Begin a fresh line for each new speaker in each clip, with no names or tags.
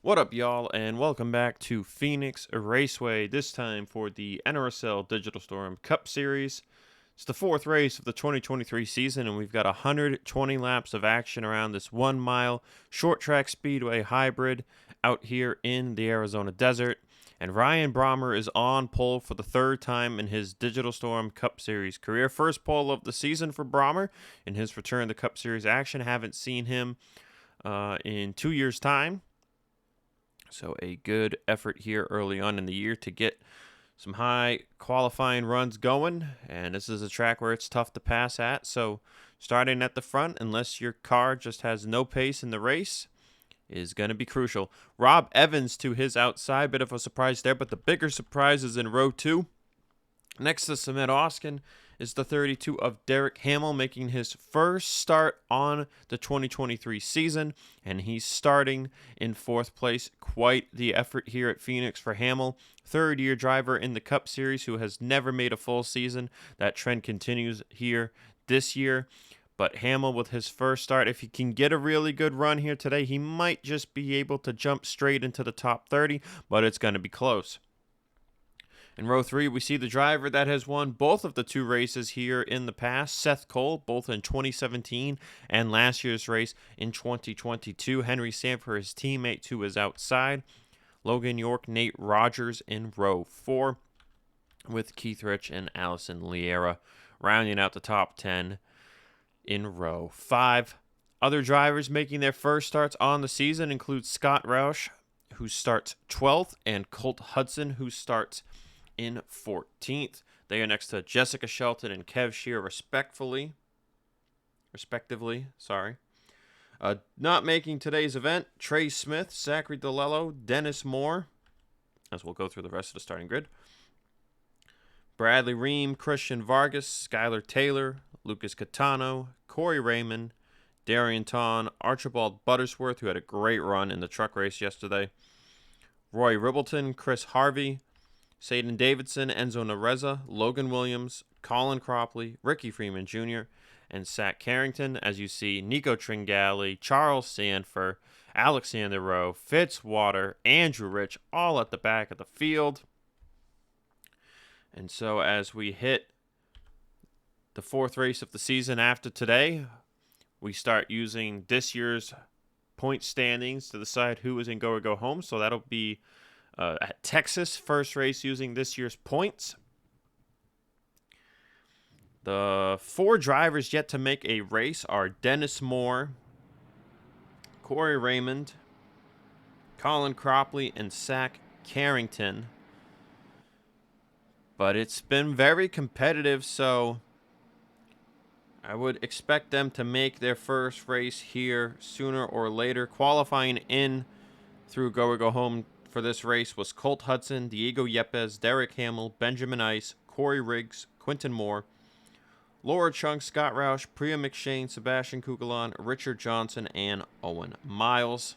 What up, y'all, and welcome back to Phoenix Raceway, this time for the NRSL Digital Storm Cup Series. It's the fourth race of the 2023 season, and we've got 120 laps of action around this 1 mile short track speedway hybrid out here in the Arizona desert. And Ryan Brommer is on pole for the third time in his Digital Storm Cup Series career. First pole of the season for Brommer in his return to Cup Series action. Haven't seen him in 2 years' time. So a good effort here early on in the year to get some high qualifying runs going. And this is a track where it's tough to pass at. So starting at the front, unless your car just has no pace in the race, is going to be crucial. Rob Evans to his outside. Bit of a surprise there, but the bigger surprise is in row 2. Next to Seth Cole is the 32 of Derek Hamill, making his first start on the 2023 season, and he's starting in 4th place. Quite the effort here at Phoenix for Hamill, third-year driver in the Cup Series who has never made a full season. That trend continues here this year, but Hamill with his first start, if he can get a really good run here today, he might just be able to jump straight into the top 30, but it's going to be close. In row 3, we see the driver that has won both of the 2 races here in the past, Seth Cole, both in 2017 and last year's race in 2022. Henry Sanford, his teammate, to his outside. Logan York, Nate Rogers in row 4, with Keith Rich and Allison Liera rounding out the top 10 in row 5. Other drivers making their first starts on the season include Scott Roush, who starts 12th, and Colt Hudson, who starts in 14th. They are next to Jessica Shelton and Kev Shear respectively. Not making today's event, Trey Smith, Zachary DeLello, Dennis Moore, as we'll go through the rest of the starting grid. Bradley Ream, Christian Vargas, Skylar Taylor, Lucas Catano, Corey Raymond, Darian Ton, Archibald Buttersworth, who had a great run in the truck race yesterday, Roy Ribbleton, Chris Harvey, Saden Davidson, Enzo Nareza, Logan Williams, Colin Cropley, Ricky Freeman Jr., and Zach Carrington. As you see, Nico Tringali, Charles Sanford, Alexander Rowe, Fitzwater, Andrew Rich, all at the back of the field. And so as we hit the 4th race of the season after today, we start using this year's point standings to decide who is in Go or Go Home. So that'll be at Texas, first race using this year's points. The 4 drivers yet to make a race are Dennis Moore, Corey Raymond, Colin Cropley, and Zach Carrington. But it's been very competitive, so I would expect them to make their first race here sooner or later. Qualifying in through Go or Go Home for this race was Colt Hudson, Diego Yepes, Derek Hamill, Benjamin Ice, Corey Riggs, Quinton Moore, Laura Chung, Scott Roush, Priya McShane, Sebastian Kugelon, Richard Johnson, and Owen Miles.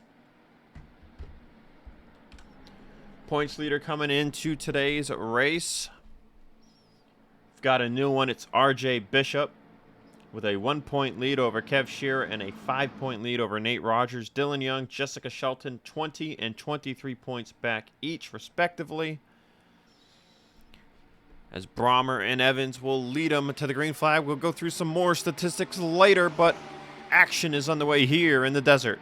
Points leader coming into today's race. We've got a new one. It's RJ Bishop with a 1-point lead over Kev Shearer and a 5-point lead over Nate Rogers. Dylan Young, Jessica Shelton, 20 and 23 points back each, respectively. As Brommer and Evans will lead them to the green flag. We'll go through some more statistics later, but action is underway here in the desert.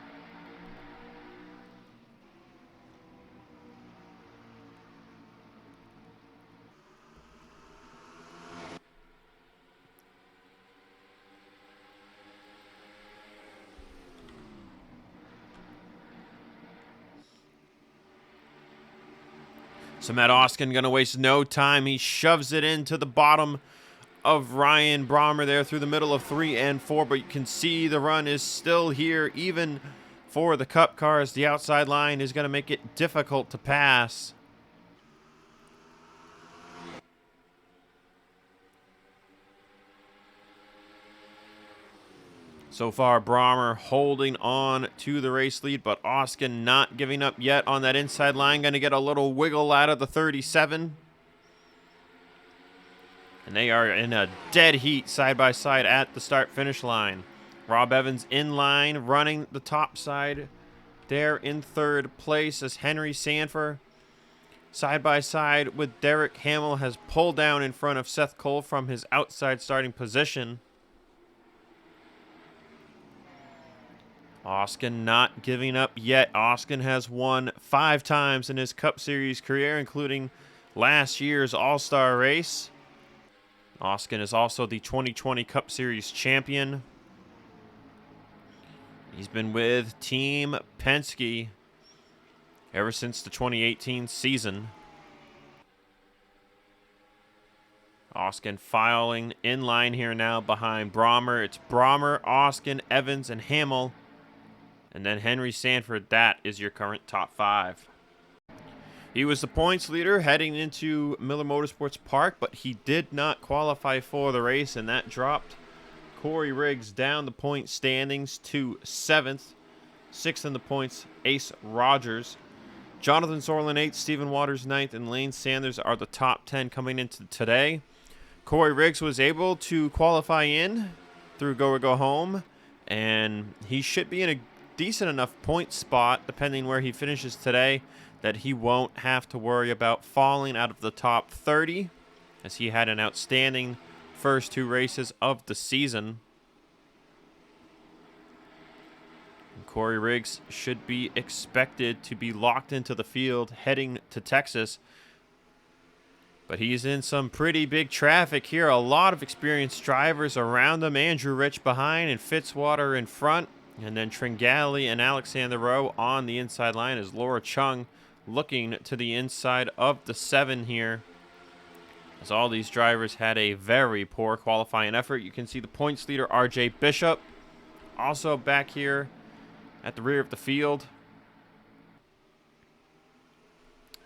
So Matt Oskin going to waste no time. He shoves it into the bottom of Ryan Brommer there through the middle of 3 and 4. But you can see the run is still here, even for the Cup cars. The outside line is going to make it difficult to pass. So far, Brommer holding on to the race lead, but Oskin not giving up yet on that inside line. Going to get a little wiggle out of the 37. And they are in a dead heat side by side at the start-finish line. Rob Evans in line, running the top side there in third place as Henry Sanford, side by side with Derek Hamill, has pulled down in front of Seth Cole from his outside starting position. Oskin not giving up yet. Oskin has won 5 times in his Cup Series career, including last year's All-Star race. Oskin is also the 2020 Cup Series champion. He's been with Team Penske ever since the 2018 season. Oskin filing in line here now behind Brommer. It's Brommer, Oskin, Evans, and Hamill. And then Henry Sanford, that is your current top 5. He was the points leader heading into Miller Motorsports Park, but he did not qualify for the race, and that dropped Corey Riggs down the point standings to 7th. 6th in the points, Ace Rogers. Jonathan Sorlin 8th, Stephen Waters 9th, and Lane Sanders are the top 10 coming into today. Corey Riggs was able to qualify in through Go or Go Home, and he should be in a decent enough point spot, depending where he finishes today, that he won't have to worry about falling out of the top 30, as he had an outstanding first 2 races of the season. And Corey Riggs should be expected to be locked into the field heading to Texas, but he's in some pretty big traffic here. A lot of experienced drivers around him. Andrew Rich behind and Fitzwater in front. And then Tringali and Alexander Rowe on the inside line as Laura Chung looking to the inside of the 7 here. As all these drivers had a very poor qualifying effort. You can see the points leader, RJ Bishop, also back here at the rear of the field,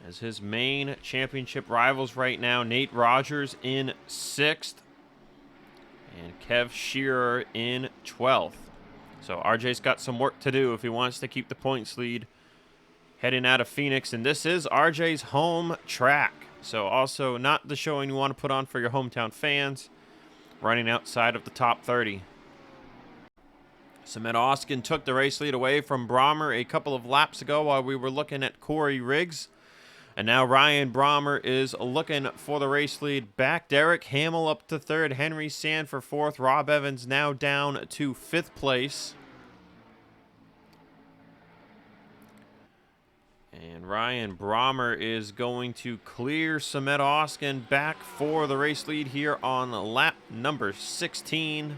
as his main championship rivals right now, Nate Rogers in 6th and Kev Shearer in 12th. So RJ's got some work to do if he wants to keep the points lead heading out of Phoenix. And this is RJ's home track, so also not the showing you want to put on for your hometown fans, running outside of the top 30. Seth Oskin took the race lead away from Brommer a couple of laps ago while we were looking at Corey Riggs. And now Ryan Brommer is looking for the race lead back. Derek Hamill up to 3rd. Henry Sanford 4th. Rob Evans now down to 5th place. And Ryan Brommer is going to clear Seth Oskin back for the race lead here on lap number 16.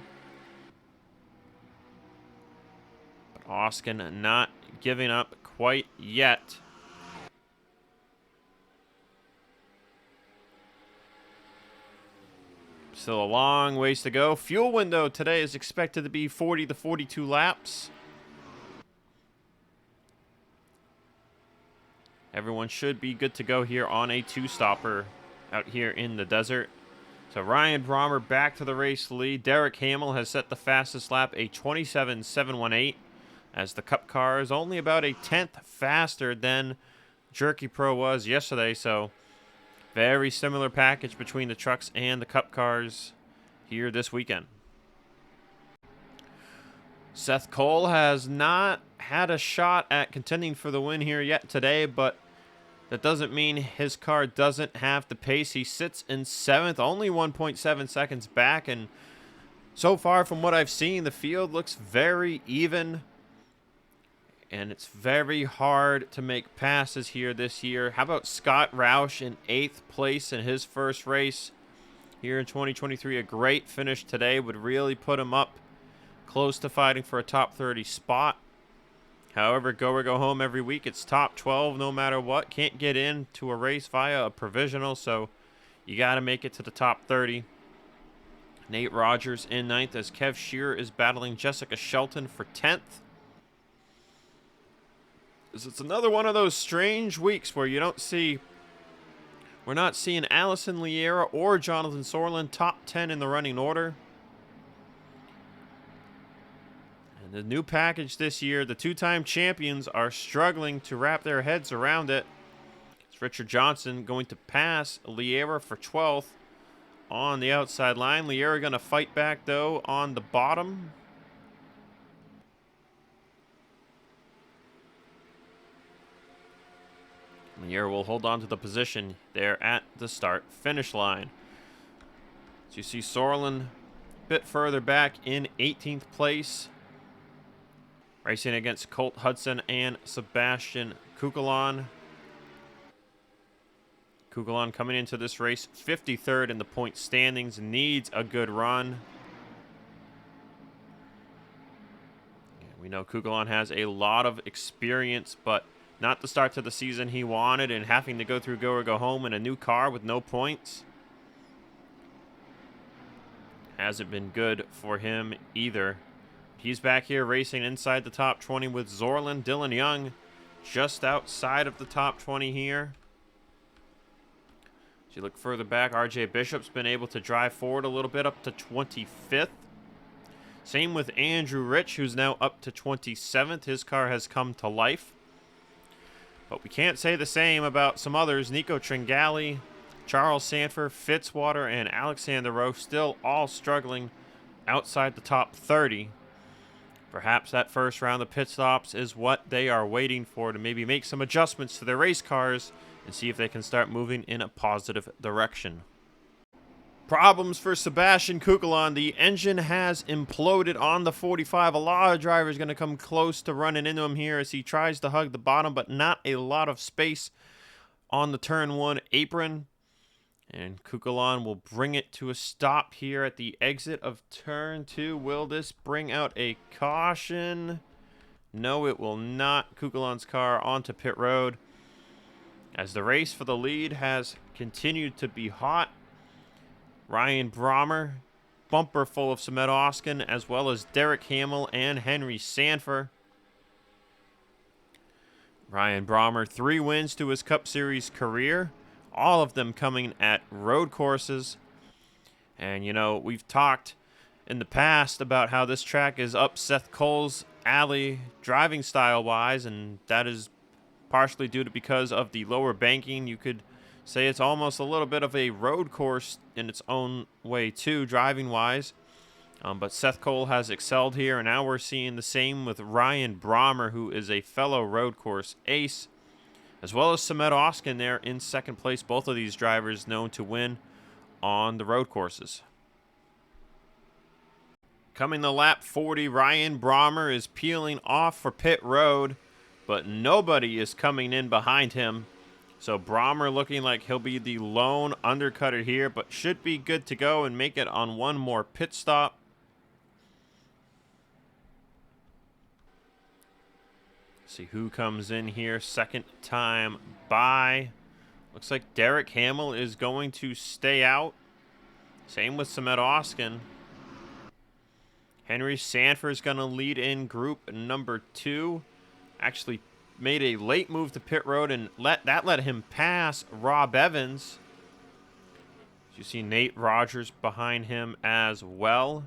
But Oskin not giving up quite yet. Still a long ways to go. Fuel window today is expected to be 40 to 42 laps. Everyone should be good to go here on a 2-stopper out here in the desert. So Ryan Brommer back to the race lead. Derek Hamill has set the fastest lap, a 27.718, as the Cup car is only about a 10th faster than Jerky Pro was yesterday. So very similar package between the trucks and the Cup cars here this weekend. Seth Cole has not had a shot at contending for the win here yet today, but that doesn't mean his car doesn't have the pace. He sits in 7th, only 1.7 seconds back, and so far from what I've seen, the field looks very even, and it's very hard to make passes here this year. How about Scott Roush in 8th place in his first race here in 2023? A great finish today would really put him up close to fighting for a top 30 spot. However, go or go home every week. It's top 12 no matter what. Can't get into a race via a provisional, so you got to make it to the top 30. Nate Rogers in 9th as Kev Shearer is battling Jessica Shelton for 10th. It's another one of those strange weeks where you don't see, we're not seeing Allison Liera or Jonathan Sorlin top 10 in the running order. And the new package this year, the 2-time champions are struggling to wrap their heads around it. It's Richard Johnson going to pass Liera for 12th on the outside line. Liera going to fight back, though, on the bottom. Lier will hold on to the position there at the start-finish line. So you see Sorlin a bit further back in 18th place, racing against Colt Hudson and Sebastian Kukulon. Kukulon coming into this race 53rd in the point standings, needs a good run. We know Kukulon has a lot of experience, but not the start to the season he wanted, and having to go through go or go home in a new car with no points hasn't been good for him either. He's back here racing inside the top 20 with Zorlin. Dylan Young just outside of the top 20 here. As you look further back, RJ Bishop's been able to drive forward a little bit up to 25th. Same with Andrew Rich, who's now up to 27th. His car has come to life. But we can't say the same about some others. Nico Tringali, Charles Sanford, Fitzwater, and Alexander Rowe still all struggling outside the top 30. Perhaps that first round of pit stops is what they are waiting for to maybe make some adjustments to their race cars and see if they can start moving in a positive direction. Problems for Sebastian Kukulon. The engine has imploded on the 45. A lot of drivers going to come close to running into him here as he tries to hug the bottom, but not a lot of space on the turn 1 apron. And Kukulon will bring it to a stop here at the exit of turn 2. Will this bring out a caution? No, it will not. Kukulon's car onto pit road as the race for the lead has continued to be hot. Ryan Brommer, bumper full of Samet Oskin, as well as Derek Hamill and Henry Sanford. Ryan Brommer, 3 wins to his Cup Series career, all of them coming at road courses. And, you know, we've talked in the past about how this track is up Seth Cole's alley driving style-wise, and that is partially due to because of the lower banking. You could say it's almost a little bit of a road course in its own way too, driving wise. But Seth Cole has excelled here, and now we're seeing the same with Ryan Brommer, who is a fellow road course ace, as well as Samet Oskin there in second place. Both of these drivers known to win on the road courses. Coming to lap 40, Ryan Brommer is peeling off for pit road, but nobody is coming in behind him. So Brommer looking like he'll be the lone undercutter here, but should be good to go and make it on one more pit stop. See who comes in here. Second time by. Looks like Derek Hamill is going to stay out. Same with Samet Oskin. Henry Sanford is going to lead in group number 2. Actually made a late move to pit road and let him pass Rob Evans. You see Nate Rogers behind him as well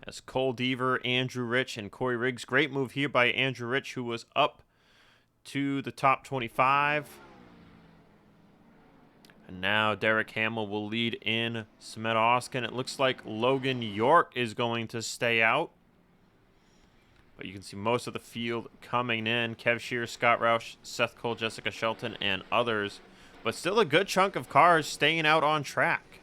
as Cole Deaver, Andrew Rich, and Corey Riggs. Great move here by Andrew Rich, who was up to the top 25. And now Derek Hamill will lead in Samet Oskin. It looks like Logan York is going to stay out. But you can see most of the field coming in. Kev Shear, Scott Roush, Seth Cole, Jessica Shelton, and others. But still a good chunk of cars staying out on track.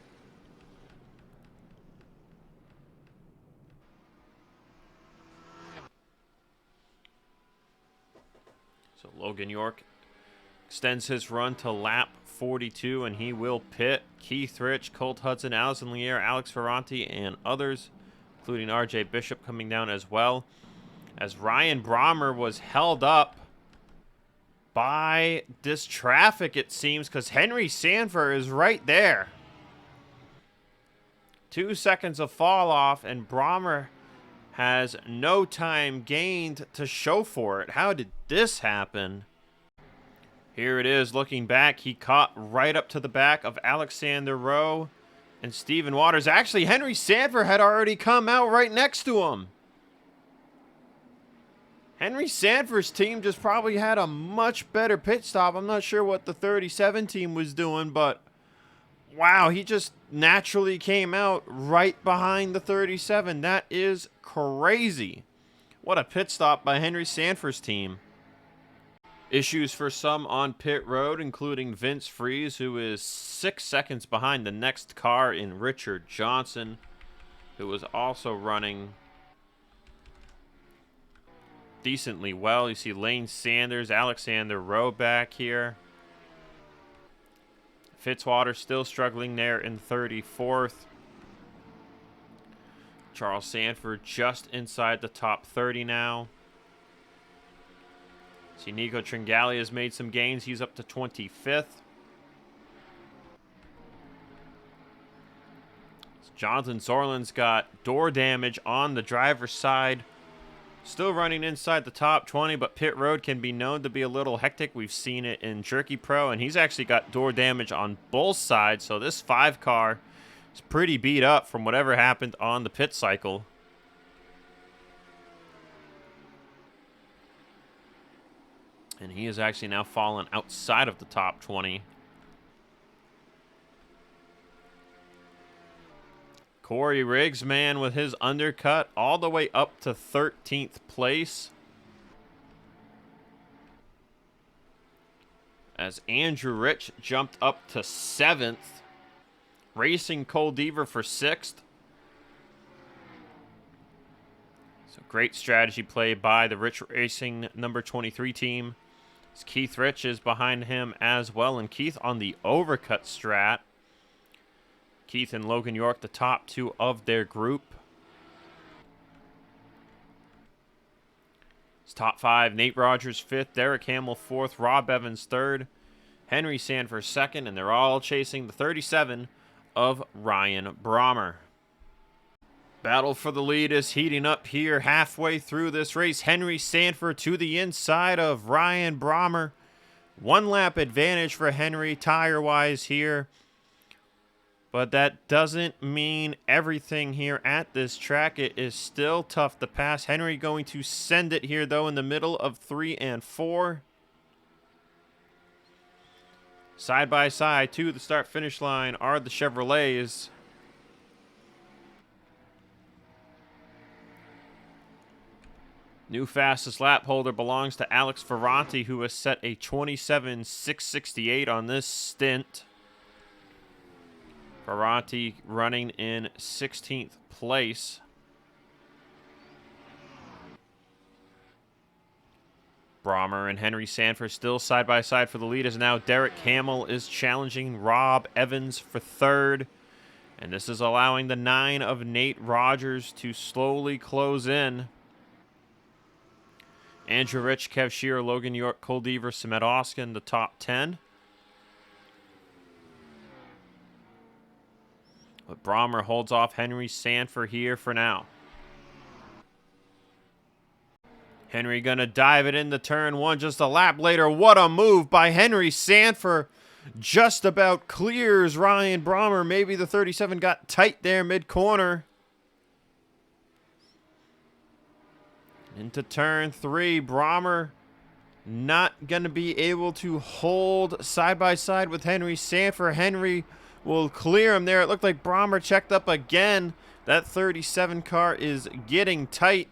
So Logan York extends his run to lap 42, and he will pit. Keith Rich, Colt Hudson, Allison Lier, Alex Ferranti, and others, including RJ Bishop coming down as well. As Ryan Brommer was held up by this traffic, it seems, because Henry Sanford is right there. 2 seconds of fall off, and Brommer has no time gained to show for it. How did this happen? Here it is looking back. He caught right up to the back of Alexander Rowe and Stephen Waters. Actually, Henry Sanford had already come out right next to him. Henry Sanford's team just probably had a much better pit stop. I'm not sure what the 37 team was doing, but wow, he just naturally came out right behind the 37. That is crazy. What a pit stop by Henry Sanford's team. Issues for some on pit road, including Vince Freeze, who is 6 seconds behind the next car in Richard Johnson, who was also running decently well. You see Lane Sanders, Alexander Rowe back here. Fitzwater still struggling there in 34th. Charles Sanford just inside the top 30 now. See, Nico Tringali has made some gains. He's up to 25th. Jonathan Zorland's got door damage on the driver's side. Still running inside the top 20, but pit road can be known to be a little hectic. We've seen it in Jerky Pro, and he's actually got door damage on both sides. So this 5 car is pretty beat up from whatever happened on the pit cycle. And he has actually now fallen outside of the top 20. Corey Riggs, man, with his undercut all the way up to 13th place. As Andrew Rich jumped up to 7th. Racing Cole Deaver for 6th. So great strategy play by the Rich Racing number 23 team. As Keith Rich is behind him as well. And Keith on the overcut strat. Keith and Logan York, the top 2 of their group. It's top 5. Nate Rogers 5th. Derek Hamill 4th. Rob Evans 3rd. Henry Sanford 2nd. And they're all chasing the 37 of Ryan Brommer. Battle for the lead is heating up here halfway through this race. Henry Sanford to the inside of Ryan Brommer. 1 lap advantage for Henry tire-wise here. But that doesn't mean everything here at this track. It is still tough to pass. Henry going to send it here, though, in the middle of 3 and 4. Side by side to the start-finish line are the Chevrolets. New fastest lap holder belongs to Alex Ferranti, who has set a 27.668 on this stint. Ferranti running in 16th place. Brommer and Henry Sanford still side by side for the lead, as now Derek Hamill is challenging Rob Evans for 3rd. And this is allowing the 9 of Nate Rogers to slowly close in. Andrew Rich, Kev Shearer, Logan York, Cole Deaver, Samet Oskin, the top 10. But Brommer holds off Henry Sanford here for now. Henry gonna dive it into turn 1 just a lap later. What a move by Henry Sanford. Just about clears Ryan Brommer. Maybe the 37 got tight there mid-corner. Into turn 3. Brommer not gonna be able to hold side by side with Henry Sanford. Henry will clear him there. It looked like Brommer checked up again. That 37 car is getting tight.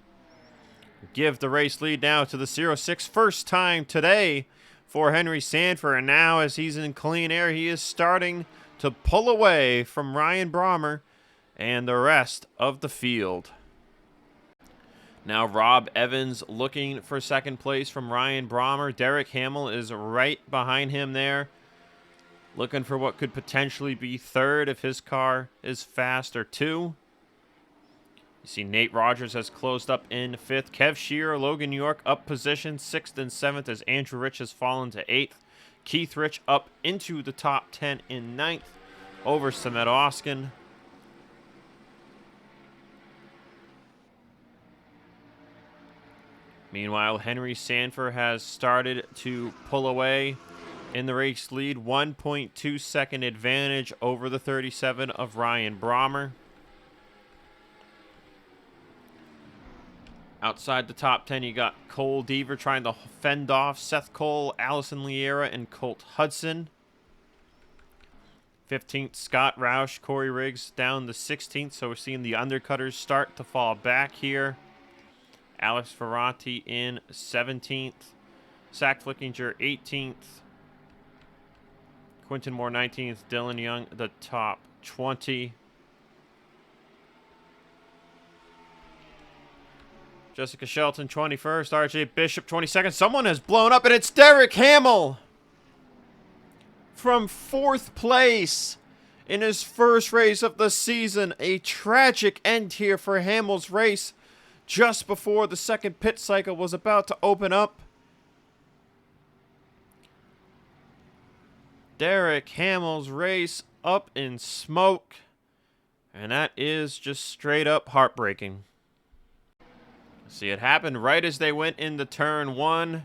Give the race lead now to the 06. First time today for Henry Sanford. And now as he's in clean air, he is starting to pull away from Ryan Brommer and the rest of the field. Now Rob Evans looking for 2nd place from Ryan Brommer. Derek Hamill is right behind him there, looking for what could potentially be 3rd if his car is faster too. You see Nate Rogers has closed up in 5th. Kev Shearer, Logan York up position 6th and 7th as Andrew Rich has fallen to 8th. Keith Rich up into the top 10 in 9th over Samet Oskin. Meanwhile, Henry Sanford has started to pull away in the race lead. 1.2 second advantage over the 37 of Ryan Brommer. Outside the top 10, you got Cole Deaver trying to fend off Seth Cole, Allison Liera, and Colt Hudson. 15th, Scott Roush, Corey Riggs down to 16th, so we're seeing the undercutters start to fall back here. Alex Ferranti in 17th. Zach Flickinger 18th. Quinton Moore 19th. Dylan Young the top 20. Jessica Shelton 21st. RJ Bishop 22nd. Someone has blown up, and it's Derek Hamill from 4th place in his first race of the season. A tragic end here for Hamill's race just before the second pit cycle was about to open up. Derek Hamill's race up in smoke, and that is just straight up heartbreaking. See, it happened right as they went into turn 1.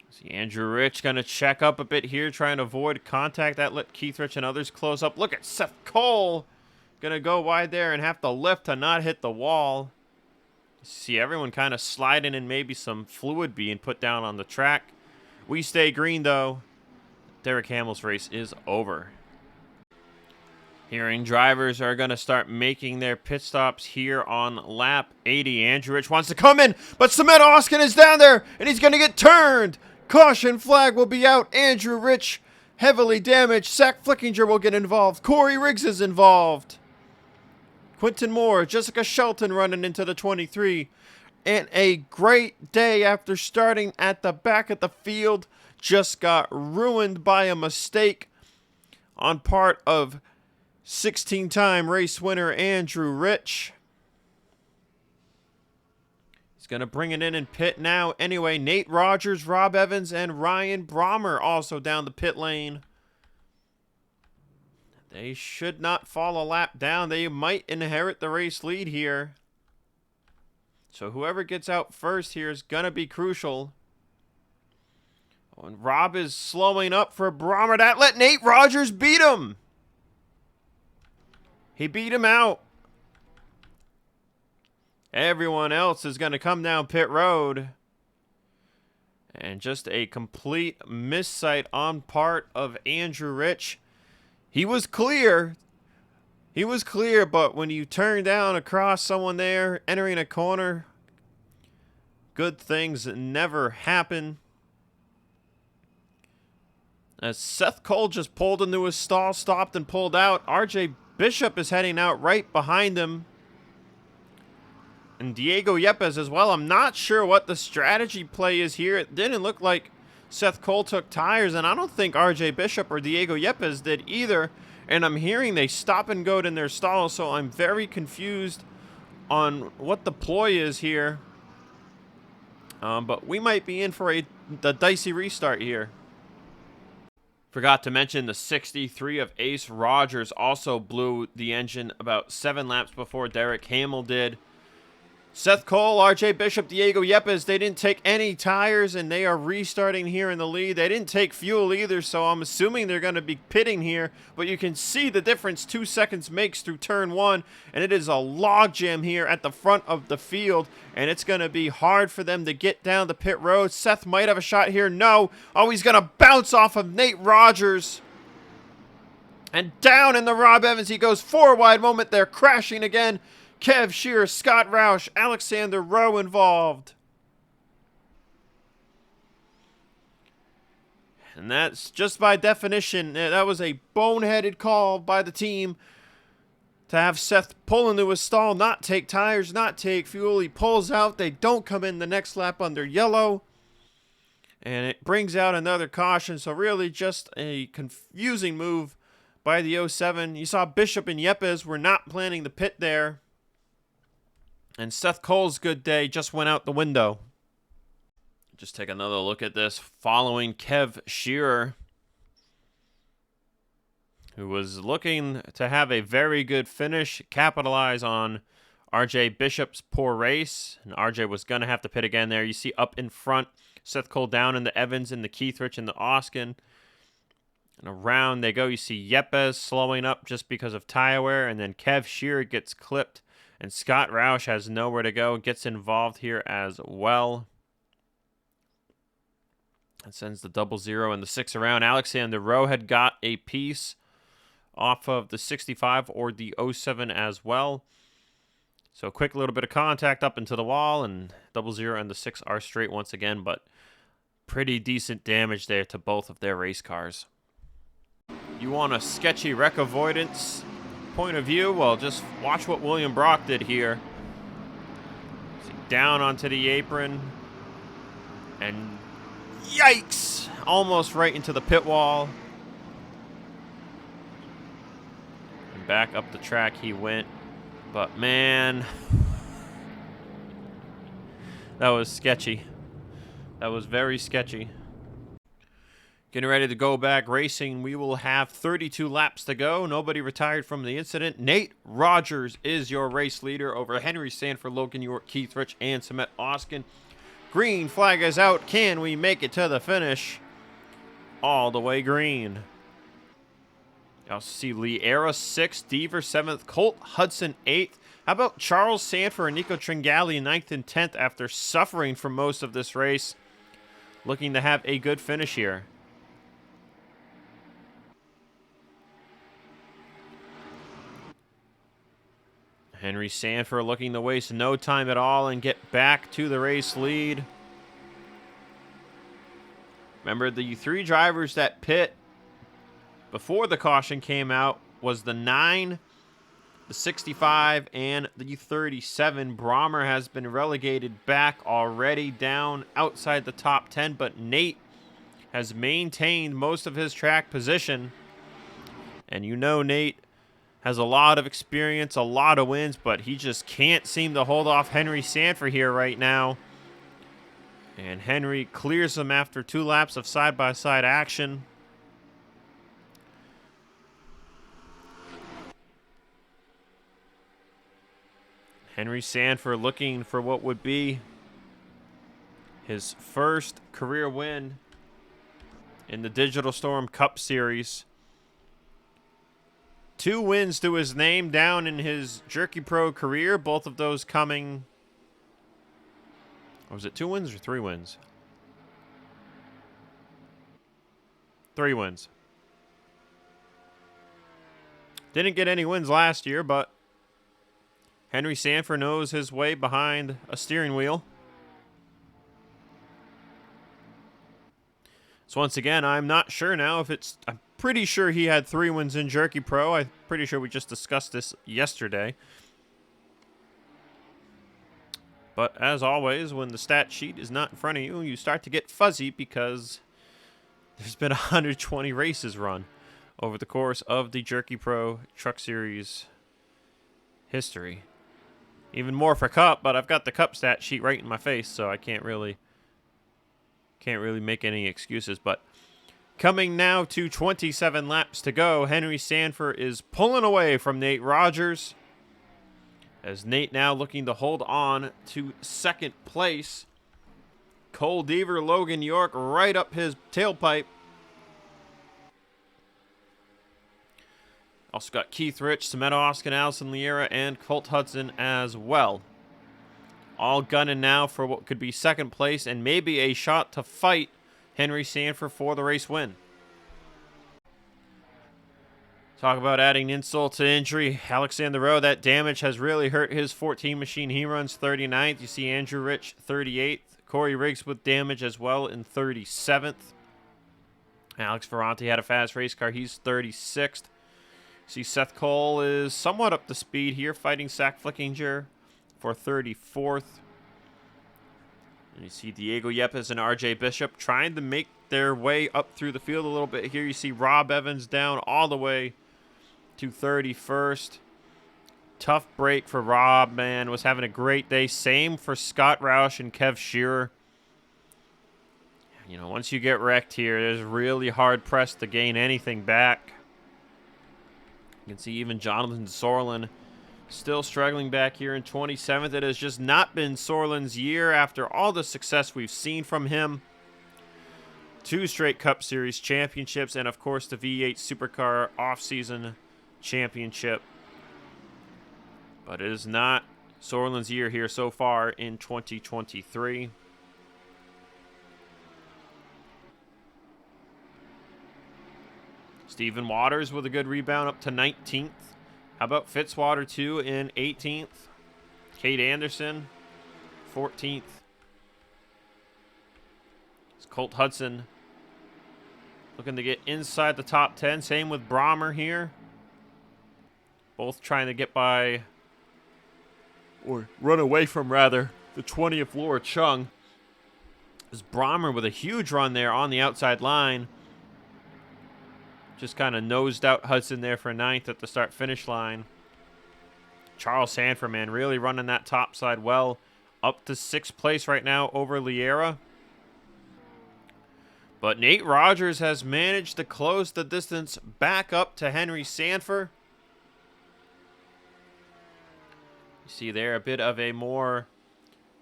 See, Andrew Rich going to check up a bit here, trying to avoid contact. That let Keith Rich and others close up. Look at Seth Cole. Going to go wide there and have to lift to not hit the wall. See everyone kind of sliding and maybe some fluid being put down on the track. We stay green, though. Derek Hamill's race is over. Hearing drivers are going to start making their pit stops here on lap 80. Andrew Rich wants to come in, but Cement Oskin is down there, and he's going to get turned. Caution flag will be out. Andrew Rich heavily damaged. Zach Flickinger will get involved. Corey Riggs is involved. Quinton Moore, Jessica Shelton running into the 23. And a great day after starting at the back of the field. Just got ruined by a mistake on part of 16-time race winner Andrew Rich. He's going to bring it in pit now. Anyway, Nate Rogers, Rob Evans, and Ryan Brommer also down the pit lane. They should not fall a lap down. They might inherit the race lead here. So whoever gets out first here is going to be crucial. Oh, and Rob is slowing up for Brommer. That let Nate Rogers beat him. He beat him out. Everyone else is going to come down pit road. And just a complete missight on part of Andrew Rich. He was clear. He was clear, but when you turn down across someone there, entering a corner, good things never happen. As Seth Cole just pulled into his stall, stopped and pulled out. RJ Bishop is heading out right behind him. And Diego Yepes as well. I'm not sure what the strategy play is here. It didn't look like Seth Cole took tires, and I don't think RJ Bishop or Diego Yepes did either. And I'm hearing they stop and go in their stall, so I'm very confused on what the ploy is here. But we might be in for the dicey restart here. Forgot to mention the 63 of Ace Rogers also blew the engine about 7 laps before Derek Hamill did. Seth Cole, RJ Bishop, Diego Yepes, they didn't take any tires, and they are restarting here in the lead. They didn't take fuel either, so I'm assuming they're going to be pitting here. But you can see the difference 2 seconds makes through turn 1, and it is a logjam here at the front of the field, and it's going to be hard for them to get down the pit road. Seth might have a shot here. No. Oh, he's going to bounce off of Nate Rogers. And down in the Rob Evans, he goes 4 wide moment there, crashing again. Kev Shearer, Scott Roush, Alexander Rowe involved. And that's just by definition, that was a boneheaded call by the team to have Seth pull into his stall, not take tires, not take fuel. He pulls out. They don't come in the next lap under yellow. And it brings out another caution. So really just a confusing move by the 07. You saw Bishop and Yepes were not planning the pit there. And Seth Cole's good day just went out the window. Just take another look at this following Kev Shearer, who was looking to have a very good finish, capitalize on RJ Bishop's poor race. And RJ was going to have to pit again there. You see up in front, Seth Cole down in the Evans and the Keith Rich and the Oskin. And around they go. You see Yepes slowing up just because of tire wear. And then Kev Shearer gets clipped. And Scott Roush has nowhere to go, gets involved here as well. That sends the 00 and the 6 around. Alexander Rowe had got a piece off of the 65 or the 07 as well. So a quick little bit of contact up into the wall, and 00 and the 6 are straight once again, but pretty decent damage there to both of their race cars. You want a sketchy wreck avoidance point of view? Well, just watch what William Brock did here. Down onto the apron, and yikes! Almost right into the pit wall. And back up the track he went. But man, that was sketchy. That was very sketchy. Getting ready to go back racing. We will have 32 laps to go. Nobody retired from the incident. Nate Rogers is your race leader over Henry Sanford, Logan York, Keith Rich, and Samet Oskin. Green flag is out. Can we make it to the finish? All the way green. You also see Liera 6th, Deaver 7th, Colt Hudson 8th. How about Charles Sanford and Nico Tringali 9th and 10th after suffering for most of this race? Looking to have a good finish here. Henry Sanford looking to waste no time at all and get back to the race lead. Remember, the 3 drivers that pit before the caution came out was the 9, the 65, and the 37. Brommer has been relegated back already, down outside the top 10, but Nate has maintained most of his track position. And you know Nate has a lot of experience, a lot of wins, but he just can't seem to hold off Henry Sanford here right now. And Henry clears him after 2 laps of side-by-side action. Henry Sanford looking for what would be his first career win in the Digital Storm Cup Series. 2 wins to his name down in his Jerky Pro career, both of those coming... Or was it 2 wins or 3 wins? 3 wins. Didn't get any wins last year, but Henry Sanford knows his way behind a steering wheel. So once again, I'm not sure now if it's... I'm pretty sure he had 3 wins in Jerky Pro. I'm pretty sure we just discussed this yesterday. But as always, when the stat sheet is not in front of you, you start to get fuzzy because there's been 120 races run over the course of the Jerky Pro Truck Series history. Even more for Cup, but I've got the Cup stat sheet right in my face, so I can't really make any excuses. But coming now to 27 laps to go, Henry Sanford is pulling away from Nate Rogers, as Nate now looking to hold on to 2nd place. Cole Deaver, Logan York right up his tailpipe. Also got Keith Rich, Samet Oskin, Allison Liera, and Colt Hudson as well. All gunning now for what could be 2nd place and maybe a shot to fight Henry Sanford for the race win. Talk about adding insult to injury. Alexander Rowe, that damage has really hurt his 14 machine. He runs 39th. You see Andrew Rich 38th. Corey Riggs with damage as well in 37th. Alex Ferranti had a fast race car. He's 36th. See Seth Cole is somewhat up to speed here, fighting Zach Flickinger for 34th. And you see Diego Yepes and RJ Bishop trying to make their way up through the field a little bit here. You see Rob Evans down all the way to 31st. Tough break for Rob, man. Was having a great day. Same for Scott Roush and Kev Shearer. You know, once you get wrecked here, it's really hard pressed to gain anything back. You can see even Jonathan Sorlin still struggling back here in 27th. It has just not been Sorlin's year after all the success we've seen from him. 2 straight Cup Series championships, and of course the V8 Supercar off-season championship. But it is not Sorlin's year here so far in 2023. Stephen Waters with a good rebound up to 19th. How about Fitzwater too in 18th? Kate Anderson, 14th. It's Colt Hudson looking to get inside the top 10. Same with Brommer here. Both trying to get by, or run away from, rather, the 20th Laura Chung. This Brommer with a huge run there on the outside line. Just kind of nosed out Hudson there for 9th at the start-finish line. Charles Sanford, man, really running that top side well. Up to 6th place right now over Liera. But Nate Rogers has managed to close the distance back up to Henry Sanford. You see there a bit of a more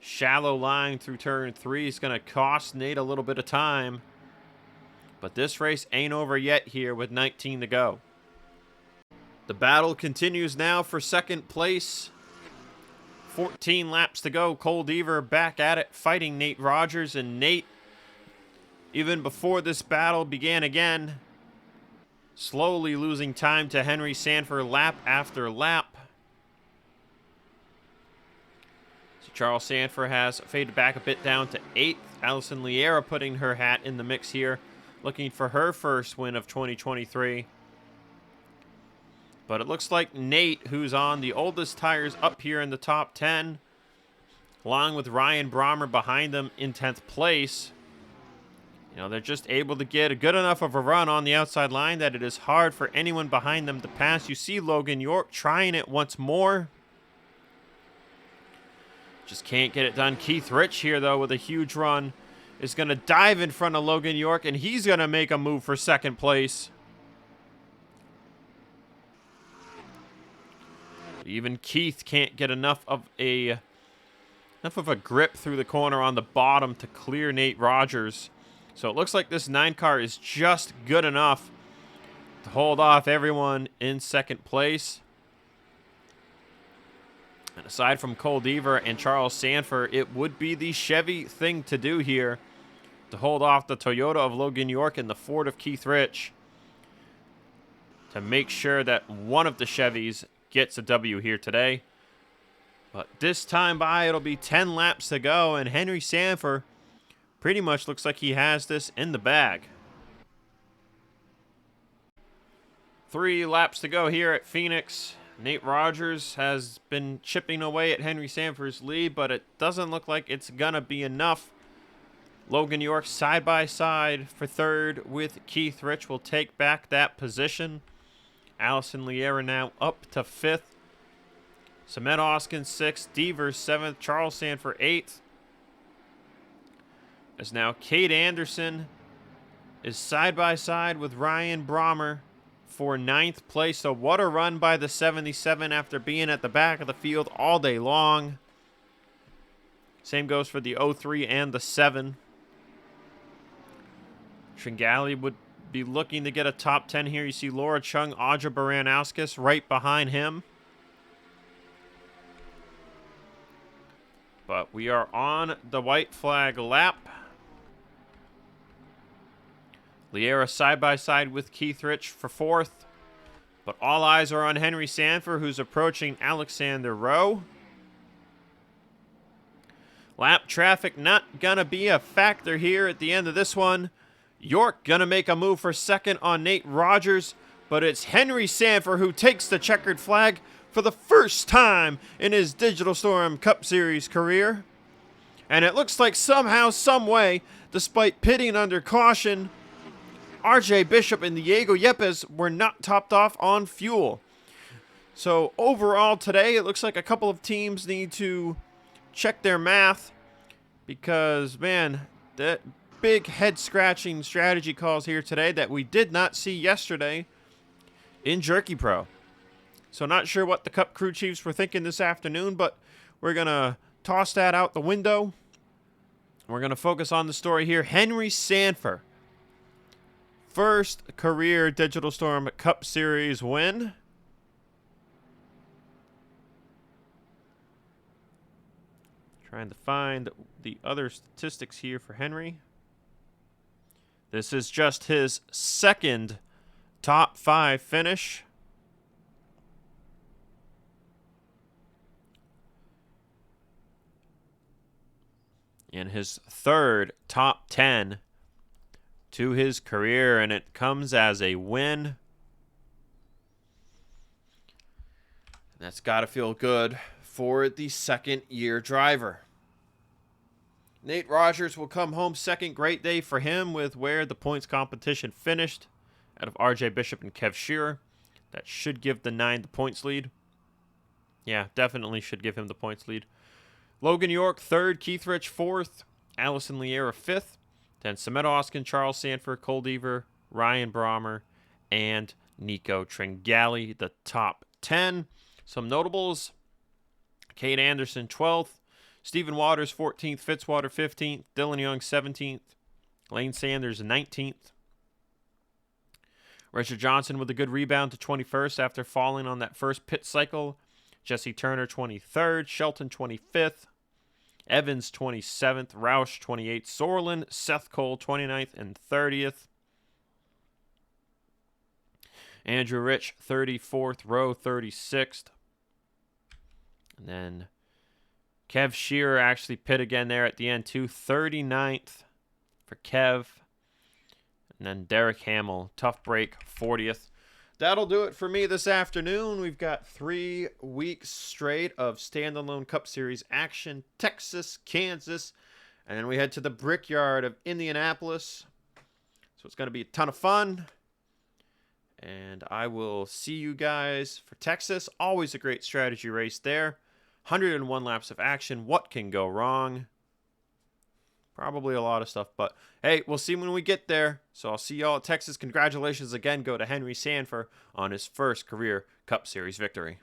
shallow line through turn 3 is going to cost Nate a little bit of time. But this race ain't over yet here with 19 to go. The battle continues now for 2nd place. 14 laps to go. Cole Deaver back at it, fighting Nate Rogers. And Nate, even before this battle began again, slowly losing time to Henry Sanford lap after lap. So Charles Sanford has faded back a bit down to 8th. Allison Liera putting her hat in the mix here, looking for her first win of 2023. But it looks like Nate, who's on the oldest tires up here in the top 10, along with Ryan Brommer behind them in 10th place. You know, they're just able to get a good enough of a run on the outside line that it is hard for anyone behind them to pass. You see Logan York trying it once more. Just can't get it done. Keith Rich here, though, with a huge run, is going to dive in front of Logan York, and he's going to make a move for 2nd place. Even Keith can't get enough of a grip through the corner on the bottom to clear Nate Rogers. So it looks like this 9 car is just good enough to hold off everyone in 2nd place. And aside from Cole Deaver and Charles Sanford, it would be the Chevy thing to do here to hold off the Toyota of Logan York and the Ford of Keith Rich to make sure that one of the Chevys gets a W here today. But this time by, it'll be 10 laps to go, and Henry Sanford pretty much looks like he has this in the bag. 3 laps to go here at Phoenix. Nate Rogers has been chipping away at Henry Sanford's lead, but it doesn't look like it's going to be enough. Logan York side by side for 3rd with Keith Rich will take back that position. Allison Liera now up to 5th. Cement Oskin 6th. Deaver 7th. Charles Sanford 8th. As now Kate Anderson is side by side with Ryan Brommer for 9th place. So what a run by the 77 after being at the back of the field all day long. Same goes for the 03 and the 7. Tringali would be looking to get a top 10 here. You see Laura Chung, Audra Baranowskis right behind him. But we are on the white flag lap. Liera side by side with Keith Rich for 4th. But all eyes are on Henry Sanford, who's approaching Alexander Rowe. Lap traffic not gonna be a factor here at the end of this one. York gonna make a move for 2nd on Nate Rogers, but it's Henry Sanford who takes the checkered flag for the first time in his Digital Storm Cup Series career. And it looks like somehow, some way, despite pitting under caution, RJ Bishop and Diego Yepes were not topped off on fuel. So overall today, it looks like a couple of teams need to check their math because, man, that big head-scratching strategy calls here today that we did not see yesterday in Jerky Pro. So not sure what the Cup crew chiefs were thinking this afternoon, but we're going to toss that out the window. We're going to focus on the story here. Henry Sanford, first career Digital Storm Cup Series win. Trying to find the other statistics here for Henry. This is just his 2nd top 5 finish. in his third top 10 to his career, and it comes as a win. That's got to feel good for the second-year driver. Nate Rogers will come home second. Great day for him with where the points competition finished out of RJ Bishop and Kev Shearer. That should give the 9 the points lead. Yeah, definitely should give him the points lead. Logan York, third. Keith Rich, fourth. Allison Liera, fifth. Then Samet Oskin, Charles Sanford, Cole Deaver, Ryan Brommer, and Nico Tringali, the top 10. Some notables: Kate Anderson, 12th. Stephen Waters, 14th. Fitzwater, 15th. Dylan Young, 17th. Lane Sanders, 19th. Richard Johnson with a good rebound to 21st after falling on that first pit cycle. Jesse Turner, 23rd. Shelton, 25th. Evans, 27th. Roush, 28th. Sorlin, Seth Cole, 29th and 30th. Andrew Rich, 34th. Rowe, 36th. And then Kev Shearer actually pit again there at the end too. 39th for Kev. And then Derek Hamill, tough break, 40th. That'll do it for me this afternoon. We've got 3 weeks straight of standalone Cup Series action. Texas, Kansas, and then we head to the Brickyard of Indianapolis. So it's going to be a ton of fun. And I will see you guys for Texas. Always a great strategy race there. 101 laps of action. What can go wrong? Probably a lot of stuff, but hey, we'll see when we get there. So I'll see y'all at Texas. Congratulations again go to Henry Sanford on his first career Cup Series victory.